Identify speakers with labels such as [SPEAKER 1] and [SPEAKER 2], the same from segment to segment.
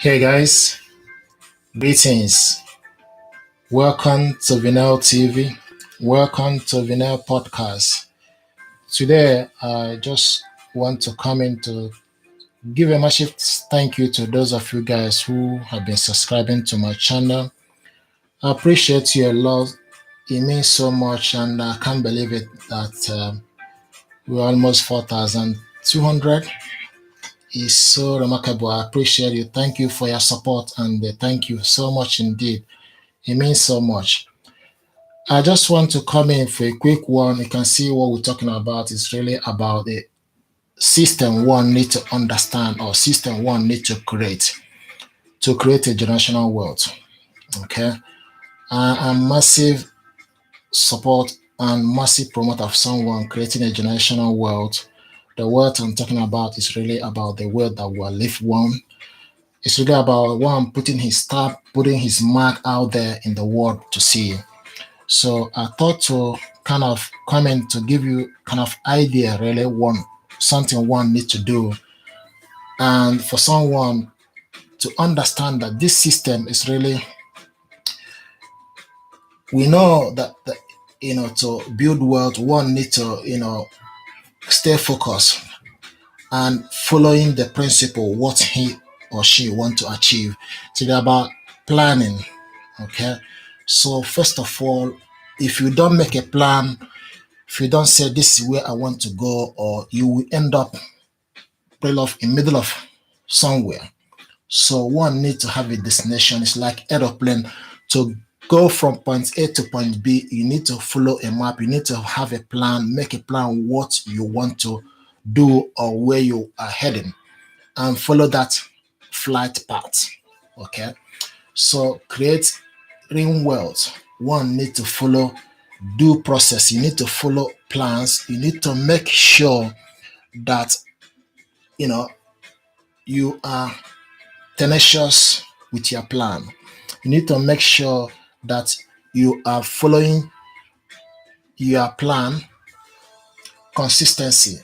[SPEAKER 1] Hey guys, greetings. Welcome to Vinyl TV. Welcome to Vinyl Podcast. Today, I just want to come in to give a massive thank you to those of you guys who have been subscribing to my channel. I appreciate you a lot. It means so much, and I can't believe it that we're almost 4,200. It's so remarkable. I appreciate you. Thank you for your support, and thank you so much indeed. It means so much. I just want to come in for a quick one. You can see what we're talking about is really about the system one need to understand or system one need to create a generational wealth. Okay. I'm massive support and massive promoter of someone creating a generational wealth. The wealth I'm talking about is really about the wealth that will live one. It's really about one putting his stamp, putting his mark out there in the world to see. So I thought to kind of come in to give you kind of idea really one something one need to do and for someone to understand that this system is really we know that to build wealth one need to stay focused and following the principle what he or she want to achieve. So it's about planning. Okay. So first of all, if you don't make a plan, if you don't say this is where I want to go, or you will end up pull off in middle of somewhere. So one need to have a destination. It's like aeroplane to go from point A to point B. You need to follow a map. You need to have a plan, make a plan what you want to do or where you are heading, and follow that flight path. Okay. So creating wealth. One need to follow due process. You need to follow plans. You need to make sure that you know you are tenacious with your plan. You need to make sure that you are following your plan consistency.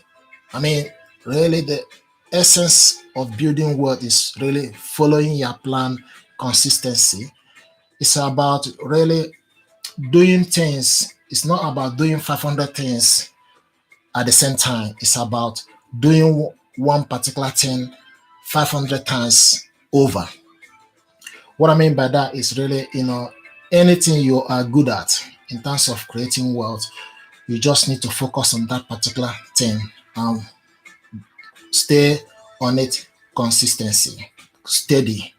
[SPEAKER 1] I mean, really, the essence of building wealth is really following your plan consistency. It's about really doing things. It's not about doing 500 things at the same time. It's about doing one particular thing 500 times over. What I mean by that is really, anything you are good at in terms of creating wealth, you just need to focus on that particular thing and stay on it consistency, steady.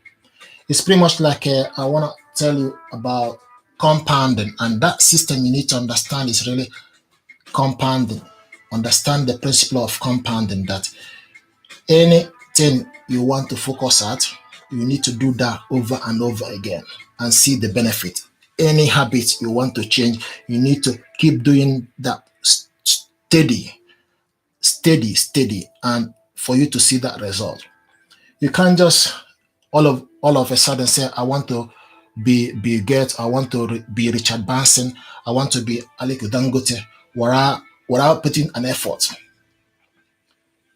[SPEAKER 1] It's pretty much like I want to tell you about compounding, and that system you need to understand is really compounding. Understand the principle of compounding that anything you want to focus at, you need to do that over and over again and see the benefit. Any habit you want to change, you need to keep doing that steady, and for you to see that result. You can't just all of a sudden say, I want to be Bill Gates, I want to be Richard Branson, I want to be Aliko Dangote, without putting an effort.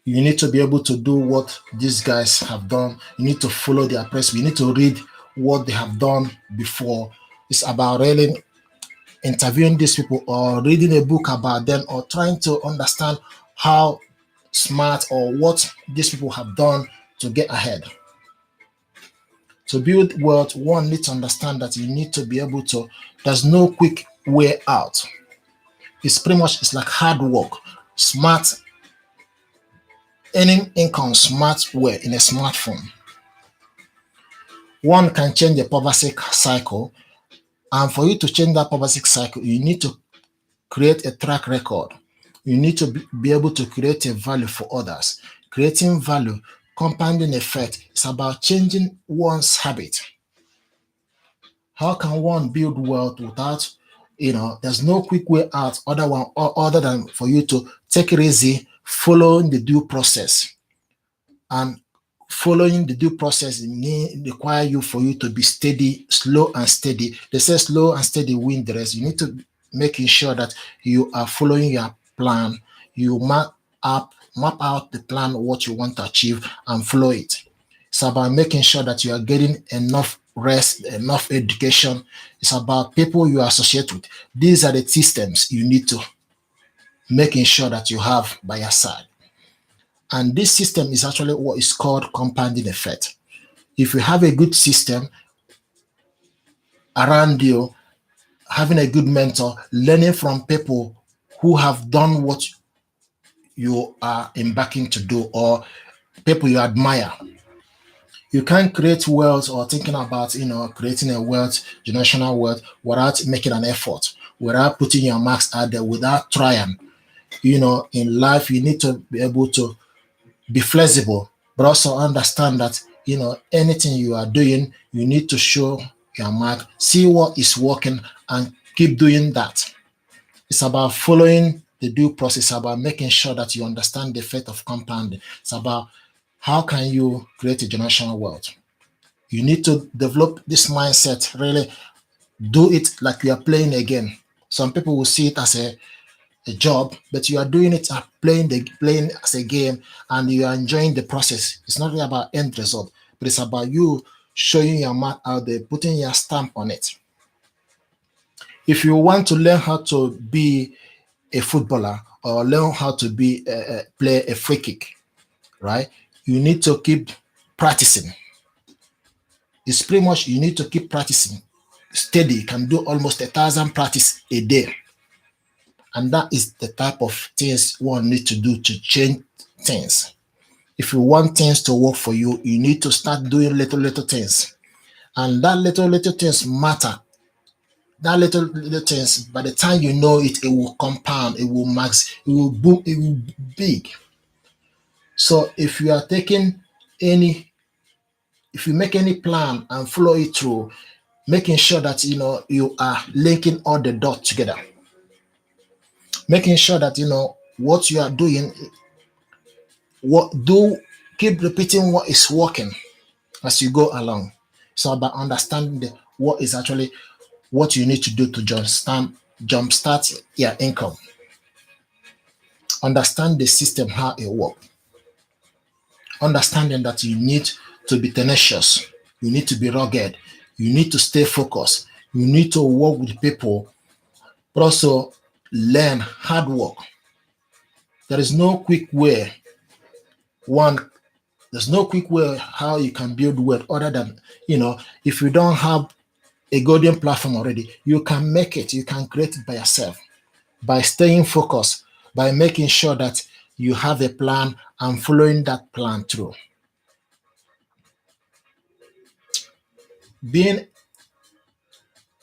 [SPEAKER 1] You need to be able to do what these guys have done. You need to follow their principle. You need to read what they have done before. It's about really interviewing these people or reading a book about them or trying to understand how smart or what these people have done to get ahead. To build wealth, one needs to understand that you need to be able to, there's no quick way out. It's like hard work, smart earning income smart way in a smartphone. One can change the poverty cycle, and for you to change that poverty cycle, you need to create a track record. You need to be able to create a value for others. Creating value, compounding effect, is about changing one's habit. How can one build wealth without, there's no quick way out other than for you to take it easy, following the due process. And following the due process require you for you to be steady, slow and steady. They say slow and steady win the rest. You need to making sure that you are following your plan. You map out the plan what you want to achieve and follow it. It's about making sure that you are getting enough rest, enough education. It's about people you associate with. These are the systems you need to making sure that you have by your side. And this system is actually what is called compounding effect. If you have a good system around you, having a good mentor, learning from people who have done what you are embarking to do, or people you admire. You can't create wealth or thinking about, creating a wealth, generational wealth, without making an effort, without putting your marks out there, without trying. In life, you need to be able to be flexible, but also understand that, anything you are doing, you need to show your mark, see what is working, and keep doing that. It's about following the due process, about making sure that you understand the effect of compounding. It's about how can you create a generational wealth. You need to develop this mindset, really do it like you are playing a game. Some people will see it as a job, but you are doing it playing as a game, and you are enjoying the process. It's not really about end result, but it's about you showing your mark out there, putting your stamp on it. If you want to learn how to be a footballer, or learn how to play a free kick, right? You need to keep practicing. It's pretty much you need to keep practicing. Steady, you can do almost 1,000 practice a day. And that is the type of things one need to do to change things. If you want things to work for you, you need to start doing little things. And that little things matter. That little things, by the time you know it, it will compound, it will max, it will boom, it will be big. So if you are taking if you make any plan and follow it through, making sure that you are linking all the dots together, making sure that what you are doing, keep repeating what is working as you go along. So about understanding what is actually what you need to do to jumpstart your income. Understand the system, how it works. Understanding that you need to be tenacious, you need to be rugged, you need to stay focused, you need to work with people, but also learn hard work. There is no quick way. There's no quick way how you can build wealth other than, if you don't have a golden platform already, you can make it, you can create it by yourself, by staying focused, by making sure that you have a plan and following that plan through. Being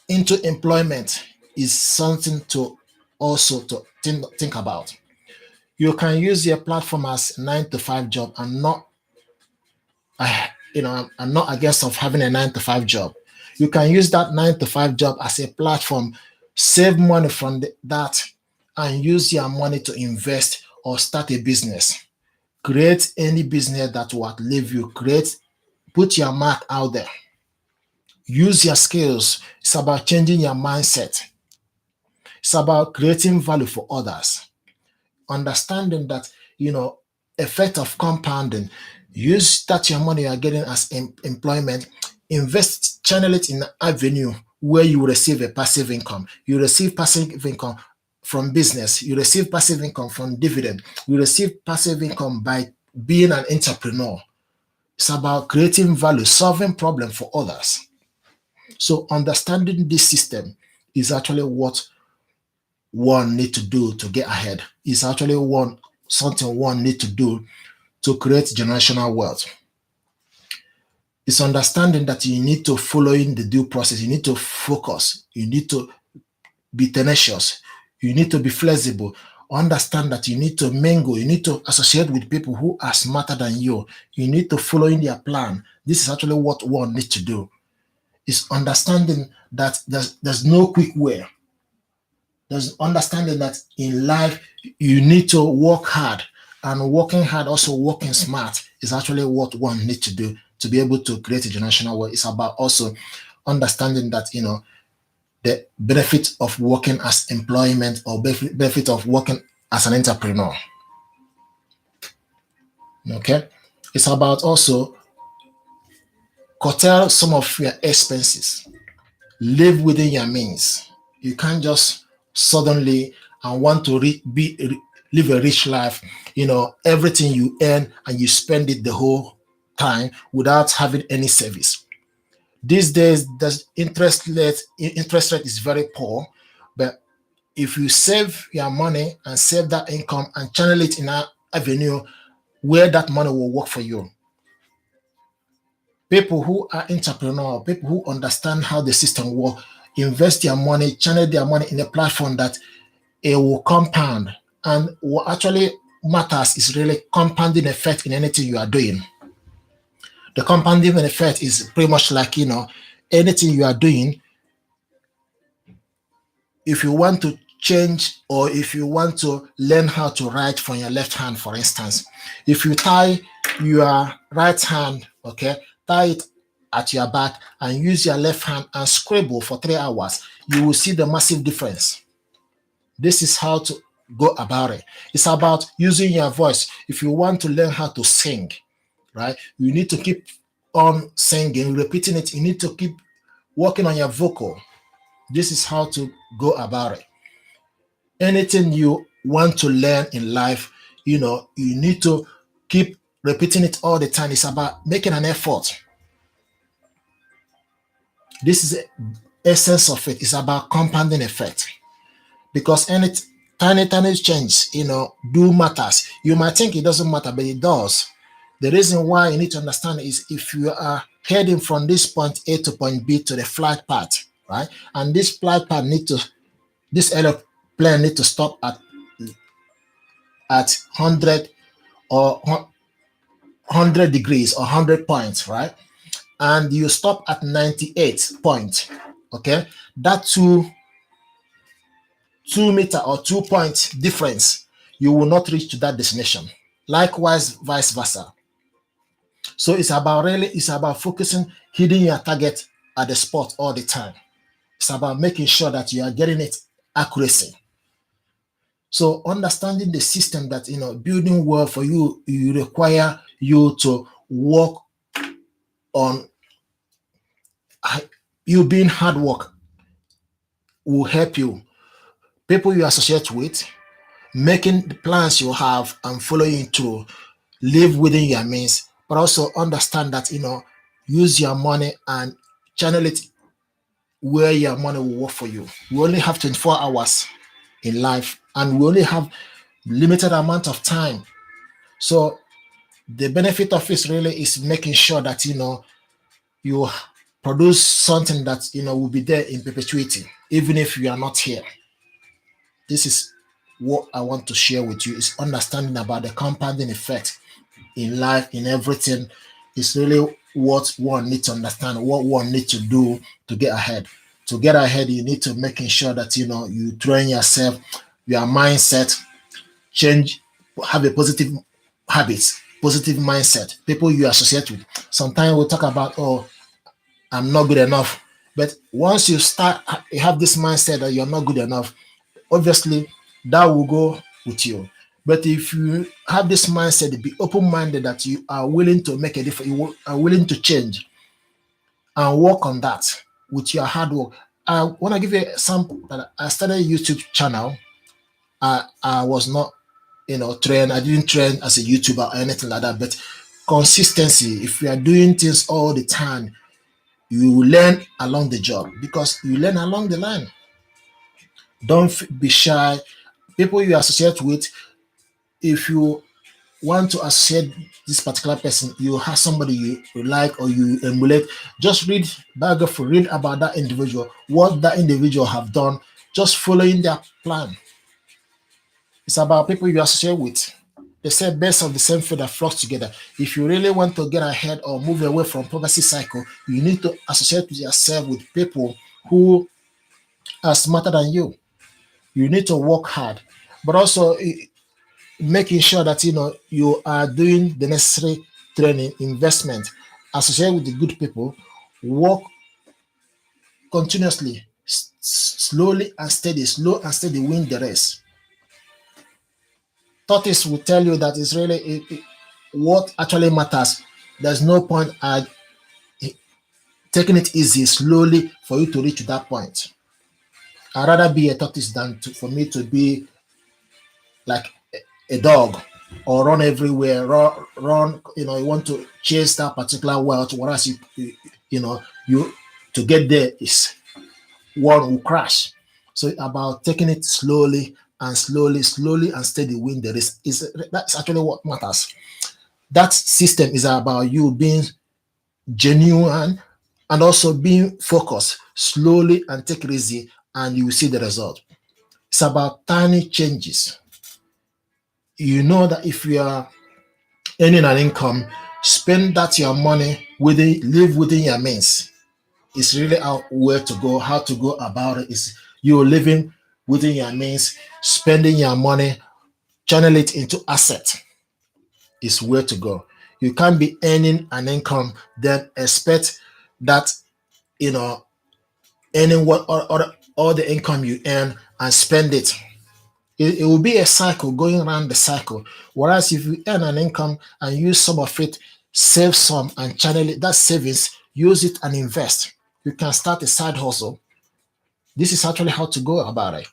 [SPEAKER 1] into employment is something to also to think about. You can use your platform as a 9 to 5 job, and not, I'm not against of having a 9 to 5 job. You can use that 9 to 5 job as a platform, save money from that, and use your money to invest or start a business. Create any business that will outlive you. Put your mark out there. Use your skills. It's about changing your mindset. It's about creating value for others. Understanding that, effect of compounding. Use that your money you are getting as employment, invest, channel it in an avenue where you will receive a passive income. You receive passive income from business. You receive passive income from dividend. You receive passive income by being an entrepreneur. It's about creating value, solving problems for others. So understanding this system is actually what one need to do to get ahead. It's actually something one need to do to create generational wealth. It's understanding that you need to follow in the due process. You need to focus. You need to be tenacious. You need to be flexible. Understand that you need to mingle. You need to associate with people who are smarter than you. You need to follow in their plan. This is actually what one needs to do. It's understanding that there's no quick way. There's understanding that in life you need to work hard, and working hard, also working smart, is actually what one needs to do to be able to create a generational wealth. It's about also understanding that the benefit of working as employment, or benefit of working as an entrepreneur. Okay, it's about also curtail some of your expenses, live within your means. You can't just suddenly and want to live a rich life. Everything you earn and you spend it the whole time without having any service. These days, the interest rate is very poor, but if you save your money and save that income and channel it in an avenue where that money will work for you, people who are entrepreneur, people who understand how the system works, invest their money, channel their money in a platform that it will compound. And what actually matters is really compounding effect in anything you are doing. The compounding effect is pretty much like, anything you are doing. If you want to change, or if you want to learn how to write from your left hand, for instance, if you tie your right hand, okay, tie it at your back and use your left hand and scribble for 3 hours, you will see the massive difference. This is how to go about it. It's about using your voice. If you want to learn how to sing, right, you need to keep on singing, repeating it. You need to keep working on your vocal. This is how to go about it. Anything you want to learn in life, you need to keep repeating it all the time. It's about making an effort. This is the essence of it. It's about compounding effect, because any tiny change, do matters. You might think it doesn't matter, but it does. The reason why you need to understand is if you are heading from this point A to point B to the flight path, right? And this flight path this airplane need to stop at 100 or 100 degrees or 100 points, right? And you stop at 98 point, okay? That 2 meter or 2 point difference, you will not reach to that destination. Likewise, vice versa. So it's about focusing, hitting your target at the spot all the time. It's about making sure that you are getting it accuracy. So understanding the system that, building wealth for you require you to work on you being hard work will help you. People you associate with, making the plans you have and following through, live within your means, but also understand that, use your money and channel it where your money will work for you. We only have 24 hours in life, and we only have limited amount of time. So the benefit of it really is making sure that, you produce something that, will be there in perpetuity, even if you are not here. This is what I want to share with you, is understanding about the compounding effect in life, in everything. Is really what one needs to understand, what one needs to do to get ahead. To get ahead, you need to making sure that, you train yourself, your mindset, change, have a positive habits, positive mindset. People you associate with. Sometimes we talk about, oh, I'm not good enough. But once you have this mindset that you're not good enough, obviously that will go with you. But if you have this mindset, be open-minded that you are willing to make a difference, you are willing to change and work on that with your hard work. I want to give you some. I started a YouTube channel. I was not, trained. I didn't train as a YouTuber or anything like that. But consistency. If you are doing things all the time, you will learn along the job, because you learn along the line. Don't be shy. People you associate with, if you want to associate this particular person, you have somebody you like or you emulate, just read biography, read about that individual, what that individual have done, just following their plan. It's about people you associate with. They say best of the same feather flocks together. If you really want to get ahead or move away from poverty cycle, you need to associate yourself with people who are smarter than you. You need to work hard, but also making sure that, you are doing the necessary training, investment, associate with the good people, work continuously, slowly and steady, slow and steady, win the race. Tortoise will tell you that it's really what actually matters. There's no point taking it easy slowly for you to reach to that point. I'd rather be a tortoise than for me to be like a dog or run everywhere, run, you want to chase that particular wealth, whereas you to get there is one will crash. So about taking it slowly and slowly and steady win the race is that's actually what matters. That system is about you being genuine and also being focused slowly and take it easy, and you will see the result. It's about tiny changes. You know that if you are earning an income, spend that your money within, live within your means. It's really how where to go, how to go about it. Is you're living within your means, spending your money, channel it into asset is where to go. You can't be earning an income then expect that you know earning what all the income you earn and spend it. It will be a cycle going around the cycle. Whereas if you earn an income and use some of it, save some and channel it, that savings, use it and invest. You can start a side hustle. This is actually how to go about it.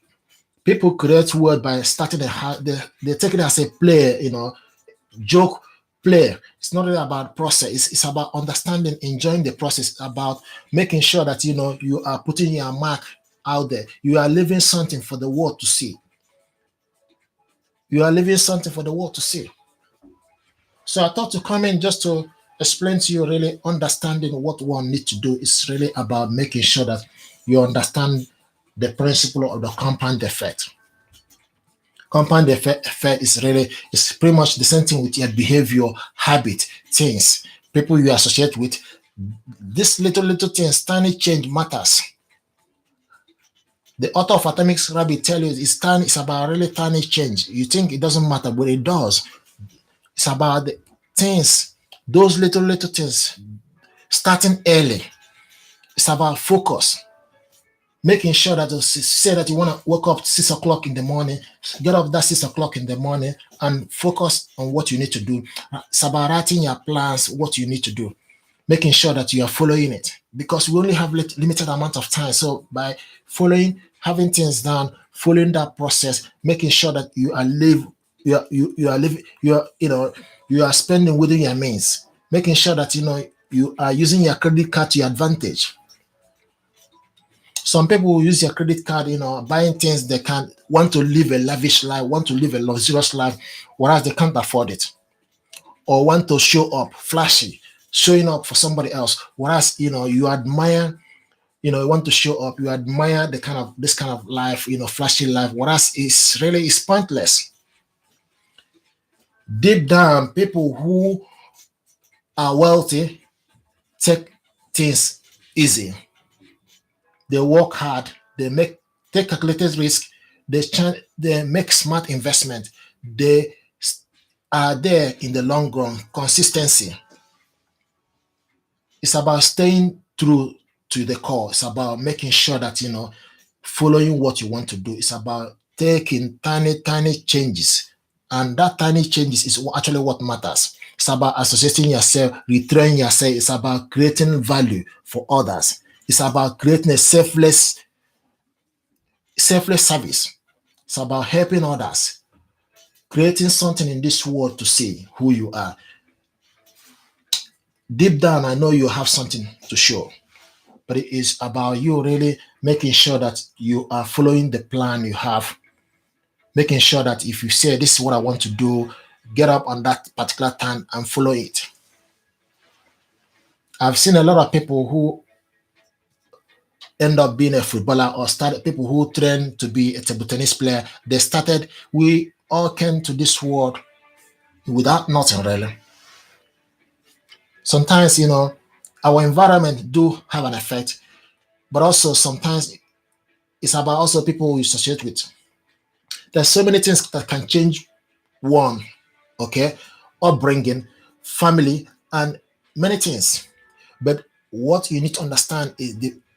[SPEAKER 1] People create wealth by starting they take it as a play, joke play. It's not really about process. It's about understanding, enjoying the process, about making sure that you are putting your mark out there. You are leaving something for the world to see. You are leaving something for the world to see. So I thought to come in just to explain to you really understanding what one needs to do is really about making sure that you understand the principle of the compound effect. Compound effect is really it's pretty much the same thing with your behavior, habit, things, people you associate with. This little things, tiny change matters. The author of Atomic Habits tell you it's tiny, it's about really tiny change. You think it doesn't matter, but it does. It's about the things, those little things, starting early. It's about focus, making sure that you say that you want to wake up 6 o'clock in the morning, get up that 6 o'clock in the morning and focus on what you need to do. It's about writing your plans, what you need to do, making sure that you are following it because we only have limited amount of time. So by following, having things done, following that process, making sure that you are you are living, you are spending within your means, making sure that you are using your credit card to your advantage. Some people will use your credit card, buying things they can want to live a lavish life, want to live a luxurious life, whereas they can't afford it, or want to show up, flashy, showing up for somebody else, whereas you admire, you want to show up, you admire the kind of this kind of life, flashy life, whereas it's pointless. Deep down, people who are wealthy take things easy. They work hard. They take calculated risk. They make smart investment. They are there in the long run. Consistency. It's about staying true to the core. It's about making sure that following what you want to do. It's about taking tiny changes, and that tiny changes is actually what matters. It's about associating yourself, retraining yourself. It's about creating value for others. It's about creating a selfless service. It's about helping others, creating something in this world to see who you are. Deep down, I know you have something to show, but it is about you really making sure that you are following the plan you have, making sure that if you say, this is what I want to do, get up on that particular time and follow it. I've seen a lot of people who end up being a footballer or started people who train to be a table tennis player. We all came to this world without nothing really. Sometimes, our environment do have an effect, but also sometimes it's about also people we associate with. There's so many things that can change one, okay? Upbringing, family, and many things. But what you need to understand is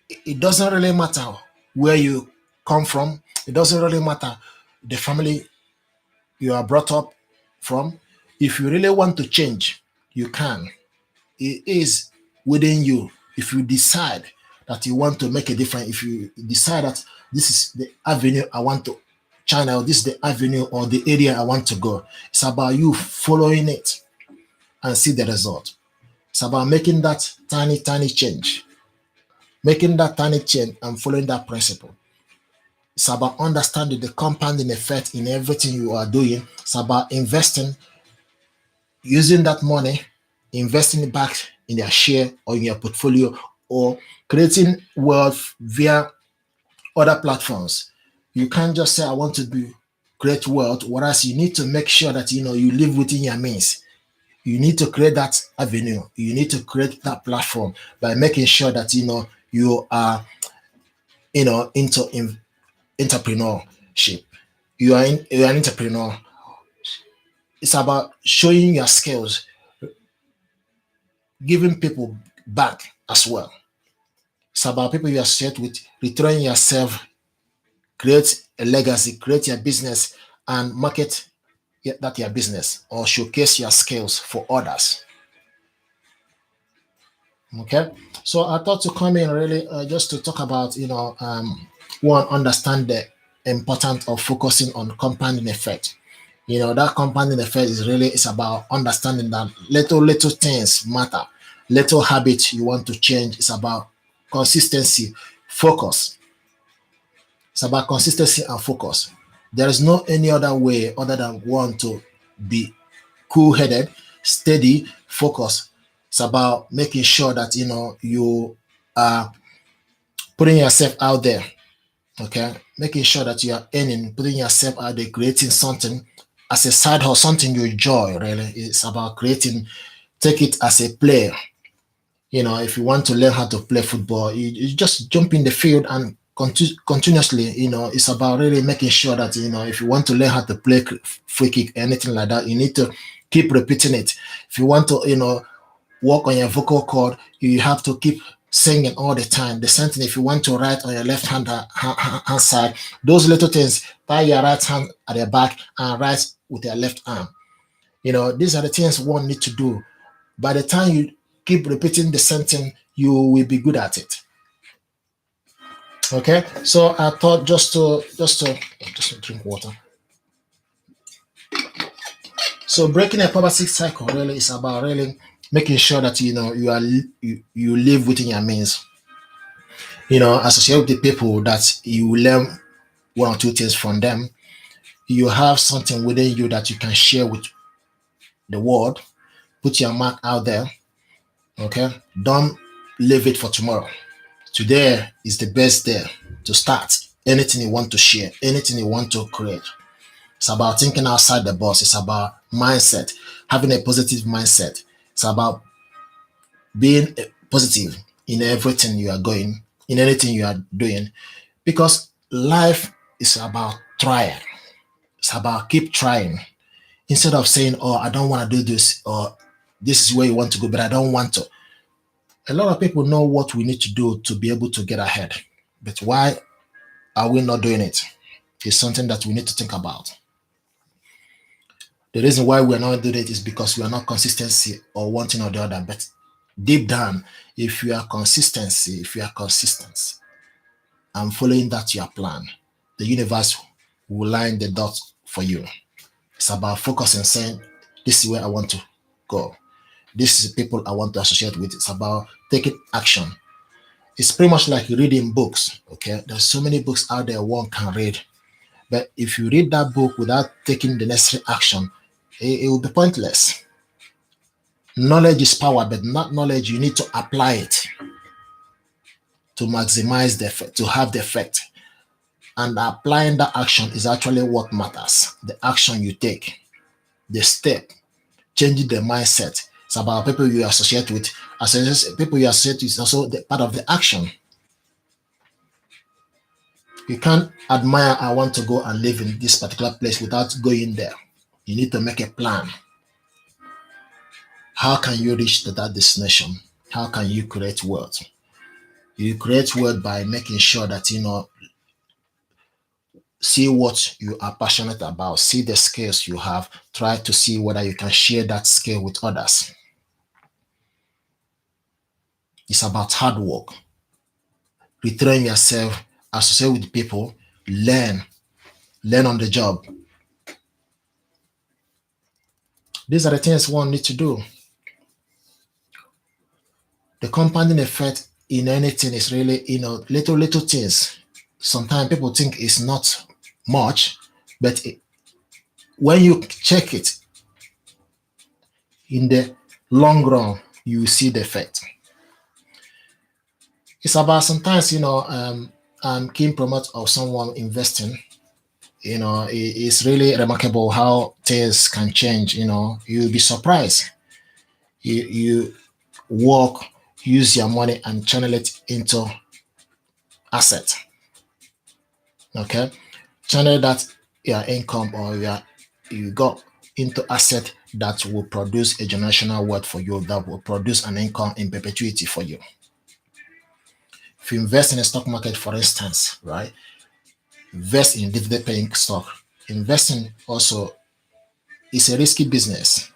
[SPEAKER 1] it doesn't really matter where you come from. It doesn't really matter the family you are brought up from. If you really want to change, you can. It is within you. if you decide that you want to make a difference, if you decide that this is the avenue I want to channel, this is the avenue or the area I want to go, it's about you following it and see the result. It's about making that tiny change, making that tiny change and following that principle. It's about understanding the compounding effect in everything you are doing. It's about investing, using that money, investing it back in your share or in your portfolio, or creating wealth via other platforms. You can't just say I want to be create wealth, whereas you need to make sure that you live within your means. You need to create that avenue. You need to create that platform by making sure that you are into entrepreneurship. You're an entrepreneur. It's about showing your skills, giving people back as well. It's about people you associate with, returning yourself, create a legacy, create your business, and market that your business or showcase your skills for others. Okay, so I thought to come in really just to talk about one, understand the importance of focusing on compounding effect. That compounding effect is really, it's about understanding that little things matter, little habits you want to change. It's about consistency, focus. It's about consistency and focus. There is no any other way other than one to be cool-headed, steady, focused. It's about making sure that you are putting yourself out there. Okay, making sure that you are earning, putting yourself out there, creating something as a side hustle, something you enjoy. Really, it's about creating. Take it as a player. If you want to learn how to play football, you just jump in the field and continuously. It's about really making sure that if you want to learn how to play free kick, anything like that, you need to keep repeating it. If you want to work on your vocal cord, you have to keep singing all the time. The same thing if you want to write on your left hand side, those little things, tie your right hand at the back and write with your left arm. These are the things one need to do. By the time you keep repeating the same thing, you will be good at it. Okay, so I thought just to drink water. So breaking a poverty cycle really is about really making sure that you live within your means. Associate with the people that you learn one or two things from them. You have something within you that you can share with the world. Put your mark out there. Okay, don't leave it for tomorrow. Today is the best day to start anything you want to share, anything you want to create. It's about thinking outside the box. It's about mindset, having a positive mindset. It's about being positive in everything you are going, in anything you are doing, because life is about trying. It's about keep trying instead of saying, "Oh, I don't want to do this," or "This is where you want to go, but I don't want to." A lot of people know what we need to do to be able to get ahead, but why are we not doing it? It's something that we need to think about. The reason why we are not doing it is because we are not consistency or one thing or the other. But deep down, if you are consistent and following that your plan, the universe will line the dots for you. It's about focusing, saying, "This is where I want to go. This is the people I want to associate with." It's about taking action. It's pretty much like reading books. Okay, there's so many books out there one can read, but if you read that book without taking the necessary action, it will be pointless. Knowledge is power, but not knowledge. You need to apply it to maximize the effect, to have the effect. And applying that action is actually what matters. The action you take, the step, changing the mindset. It's about people you associate with. People you associate with is also the part of the action. You can't admire, "I want to go and live in this particular place," without going there. You need to make a plan. How can you reach to that destination? How can you create wealth? You create wealth by making sure that see what you are passionate about, see the skills you have, try to see whether you can share that skill with others. It's about hard work. Retrain yourself, associate with people, learn on the job. These are the things one need to do. The compounding effect in anything is really, little things. Sometimes people think it's not much, but when you check it in the long run, you see the effect. It's about sometimes, I'm keen promote of someone investing. It's really remarkable how things can change. You'll be surprised. You work, use your money and channel it into asset. Okay, channel that your income or you got into asset that will produce a generational wealth for you, that will produce an income in perpetuity for you. If you invest in a stock market, for instance, right, invest in dividend paying stock. Investing also is a risky business,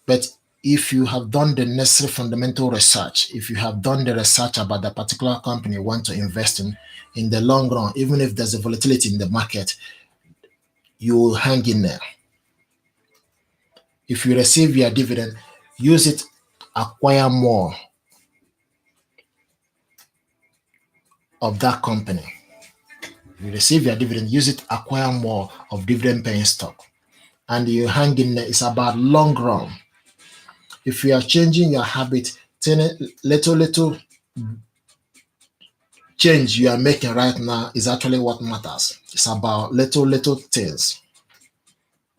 [SPEAKER 1] but if you have done the necessary fundamental research, if you have done the research about the particular company you want to invest in the long run, even if there's a volatility in the market, you will hang in there. If you receive your dividend, use it, acquire more of that company. If you receive your dividend, use it, acquire more of dividend paying stock. And you hang in there. It's about long run. If you are changing your habit, little change you are making right now is actually what matters. It's about little things.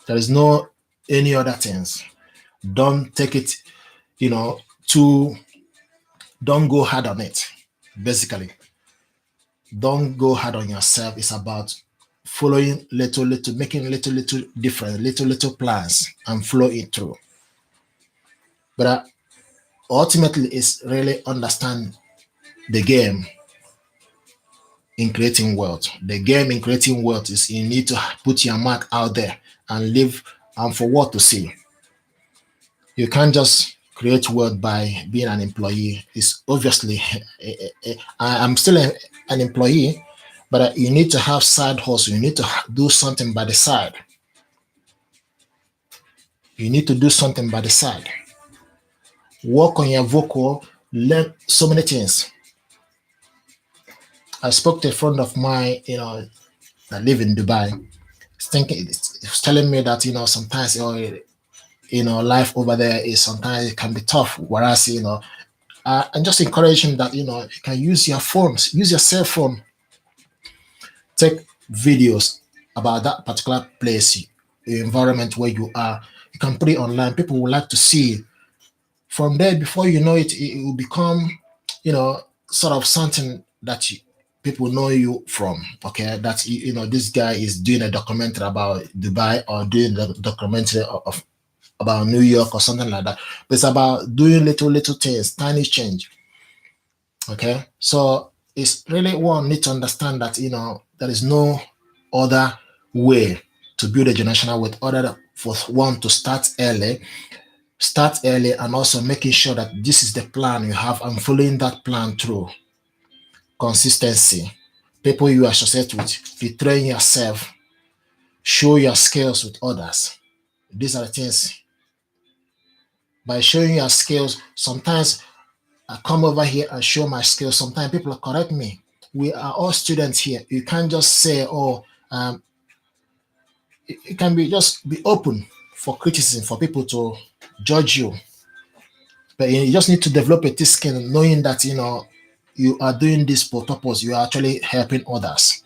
[SPEAKER 1] There is no any other things. Don't take it, too, don't go hard on it. Basically, don't go hard on yourself. It's about following little, making little different, little plans and flow it through. But ultimately, it's really understand the game in creating wealth. The game in creating wealth is you need to put your mark out there and live and for what to see. You can't just create wealth by being an employee. It's obviously, I'm still an employee, but you need to have side hustle. You need to do something by the side. You need to do something by the side. Work on your vocal, learn so many things. I spoke to a friend of mine, that live in Dubai. It's telling me that, sometimes, life over there is sometimes it can be tough. Whereas, and just encourage him that, you can use your phones, use your cell phone, take videos about that particular place, the environment where you are. You can put it online. People would like to see. From there, before you know it, it will become, sort of something that people know you from. Okay, that this guy is doing a documentary about Dubai or doing the documentary of about New York or something like that. But it's about doing little things, tiny change. Okay, so it's really one need to understand that there is no other way to build a generational wealth other for one to start early and also making sure that this is the plan you have and following that plan through. Consistency, people you associate with, retrain yourself, show your skills with others. These are the things. By showing your skills, sometimes I come over here and show my skills. Sometimes people correct me. We are all students here. You can't just say, oh, it can be just be open for criticism, for people to judge you. But you just need to develop a thick skin, knowing that you are doing this for purpose. You are actually helping others.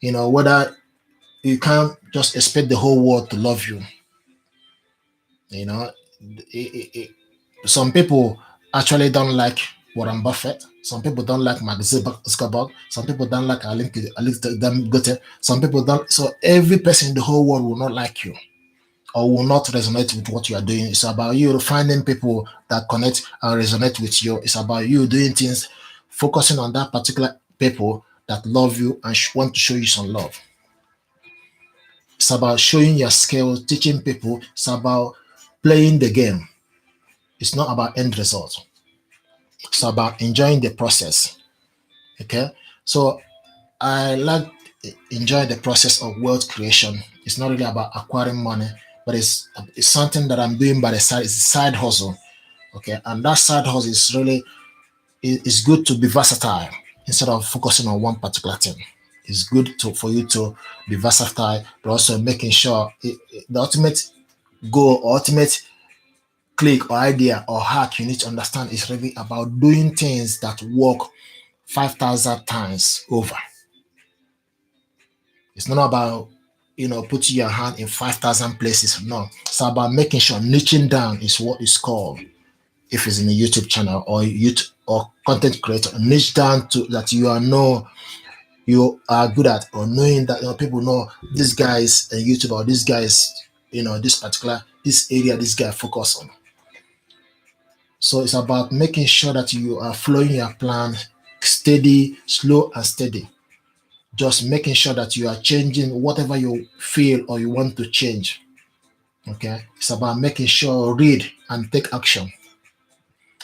[SPEAKER 1] Whether you can't just expect the whole world to love you. You know, some people actually don't like Warren Buffett. Some people don't like Mark Zuckerberg. Some people don't like Goethe. Some people don't. So every person in the whole world will not like you or will not resonate with what you are doing. It's about you finding people that connect and resonate with you. It's about you doing things, focusing on that particular people that love you and want to show you some love. It's about showing your skills, teaching people. It's about playing the game. It's not about end result. It's about enjoying the process. Okay, so I like enjoying the process of wealth creation. It's not really about acquiring money, but it's something that I'm doing by the side. It's a side hustle. Okay, and that side hustle is really it's good to be versatile instead of focusing on one particular thing. It's good for you to be versatile, but also making sure the ultimate goal, or ultimate click or idea or hack you need to understand is really about doing things that work 5,000 times over. It's not about putting your hand in 5,000 places. No, it's about making sure niching down is what is called. If it's in a YouTube channel or YouTube or content creator, niche down to that you are good at, or knowing that people know this guy is a YouTuber, or this guy is this area this guy focus on. So it's about making sure that you are flowing your plan steady, slow and steady. Just making sure that you are changing whatever you feel or you want to change. Okay. It's about making sure read and take action.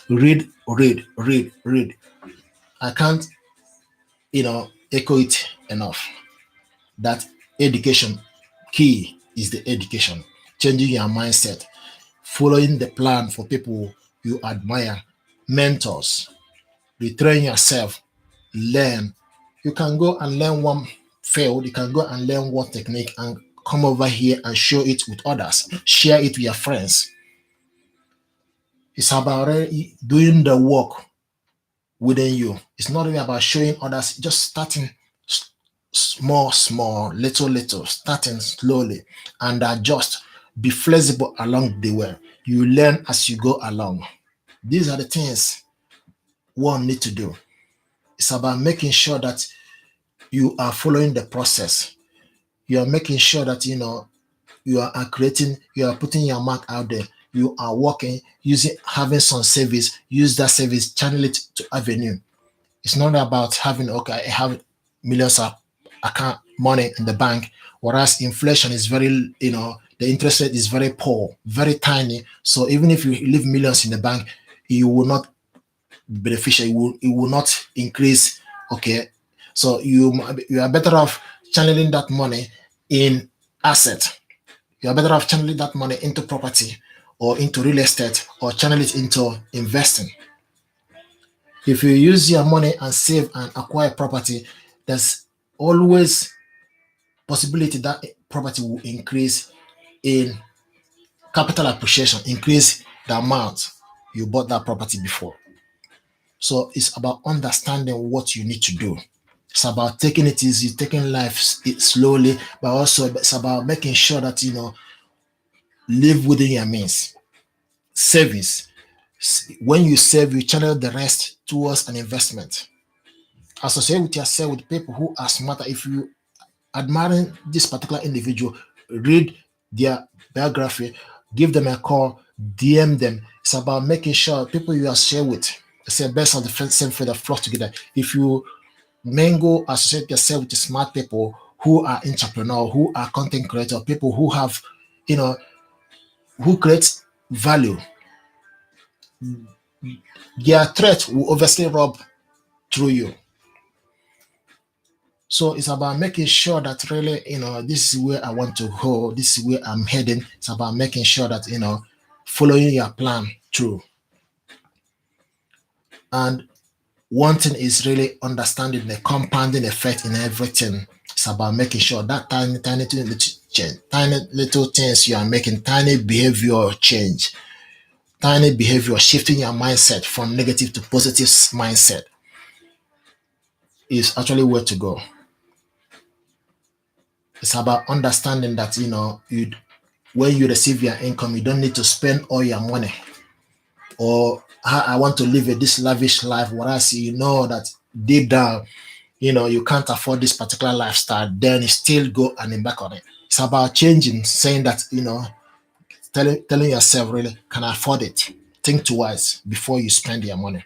[SPEAKER 1] Read, read, read, read. I can't, echo it enough. That education key is the education. Changing your mindset, following the plan for people you admire, mentors, retrain yourself, learn. You can go and learn one field, you can go and learn one technique and come over here and show it with others, share it with your friends. It's about doing the work within you. It's not really about showing others, just starting small, little, starting slowly and adjust. Be flexible along the way. You learn as you go along. These are the things one need to do. It's about making sure that you are following the process. You are making sure that you are creating, you are putting your mark out there. You are working, having some service, use that service, channel it to avenue. It's not about having, okay, I have millions of account money in the bank, whereas inflation is very, the interest rate is very poor, very tiny. So even if you leave millions in the bank, you will not beneficial. It will not increase. Okay, so you are better off channeling that money in asset. You are better off channeling that money into property or into real estate, or channel it into investing. If you use your money and save and acquire property, there's always possibility that property will increase in capital appreciation, increase the amount you bought that property before. So it's about understanding what you need to do. It's about taking it easy, taking life slowly, but also it's about making sure that live within your means. Savings. When you save, you channel the rest towards an investment. Associate with yourself with people who are smarter. If you admiring this particular individual, read their biography, give them a call, DM them. It's about making sure people you are share with, say best of the same feather flock together. If you mingle, associate yourself with smart people who are entrepreneur, who are content creator, people who have, who create value, their threat will obviously rub through you. So it's about making sure that really, this is where I want to go, this is where I'm heading. It's about making sure that, following your plan through. And one thing is really understanding the compounding effect in everything. It's about making sure that tiny little things you are making, tiny behavior change, tiny behavior shifting your mindset from negative to positive mindset is actually where to go. It's about understanding that you when you receive your income, you don't need to spend all your money, or I want to live this lavish life, whereas you know that deep down, you can't afford this particular lifestyle, then you still go and embark on it. It's about changing, saying that, telling yourself, really, can I afford it? Think twice before you spend your money.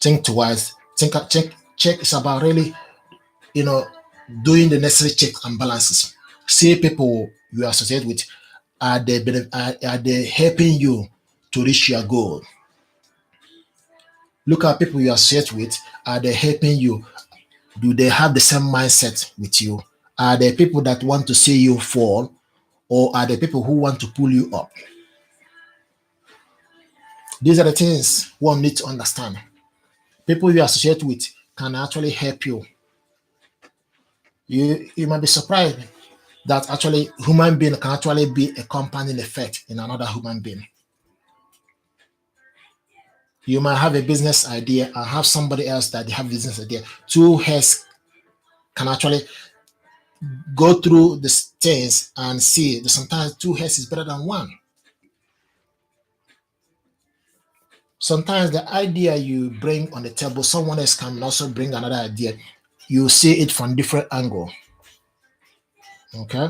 [SPEAKER 1] Think twice. Check. It's about really, you know, doing the necessary checks and balances. See people you associate with, are they helping you to reach your goal? Look at people you associate with. Are they helping you? Do they have the same mindset with you? Are they people that want to see you fall, or are they people who want to pull you up? These are the things one needs to understand. People you associate with can actually help you. You might be surprised that actually human being can actually be a compounding effect in another human being. You might have a business idea and have somebody else that they have business idea. Two heads can actually go through the things and see that sometimes two heads is better than one. Sometimes the idea you bring on the table, someone else can also bring another idea. You see it from different angle. Okay.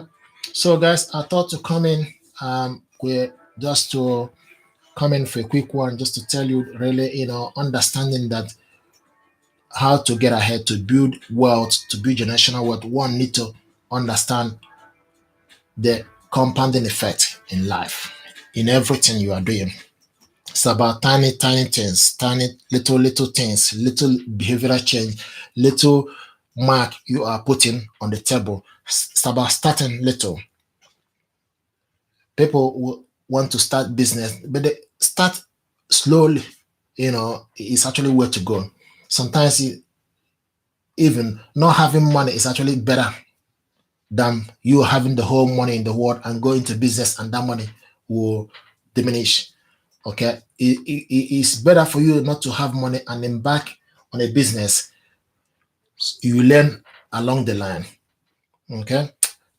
[SPEAKER 1] So guys, I thought to come in just to come in for a quick one, just to tell you really, understanding that how to get ahead, to build wealth, to build generational wealth, one need to understand the compounding effect in life, in everything you are doing. It's about tiny, tiny things, tiny, little things, little behavioral change, little mark you are putting on the table. It's about starting little. People will want to start business, but they start slowly. It's actually where to go. Sometimes even not having money is actually better than you having the whole money in the world and go into business and that money will diminish. Okay, it's better for you not to have money and embark on a business. You learn along the line. Okay,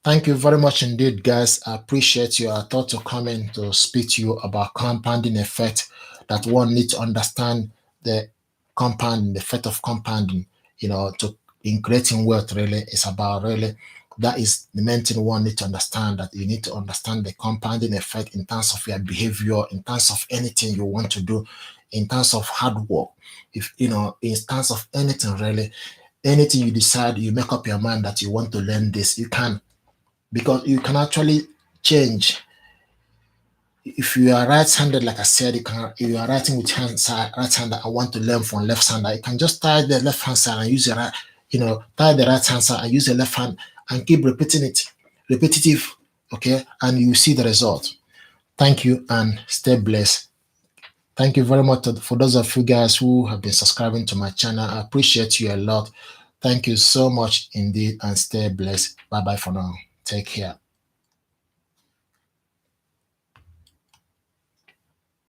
[SPEAKER 1] thank you very much indeed, guys. I appreciate you. I thought to come in to speak to you about compounding effect, that one needs to understand the compounding, the effect of compounding, to in creating wealth. Really, it's about really, that is the main thing one need to understand, that you need to understand the compounding effect in terms of your behavior, in terms of anything you want to do, in terms of hard work, if in terms of anything really, anything you decide, you make up your mind that you want to learn this, you can, because you can actually change. If you are right-handed, like I said, if you are writing with right hand, I want to learn from left hand, you can just tie the left hand side and use your right, tie the right hand side and use the left hand and keep repeating it, repetitive. Okay, and you see the result. Thank you and stay blessed. Thank you very much for those of you guys who have been subscribing to my channel. I appreciate you a lot. Thank you so much indeed and stay blessed. Bye bye for now. Take care.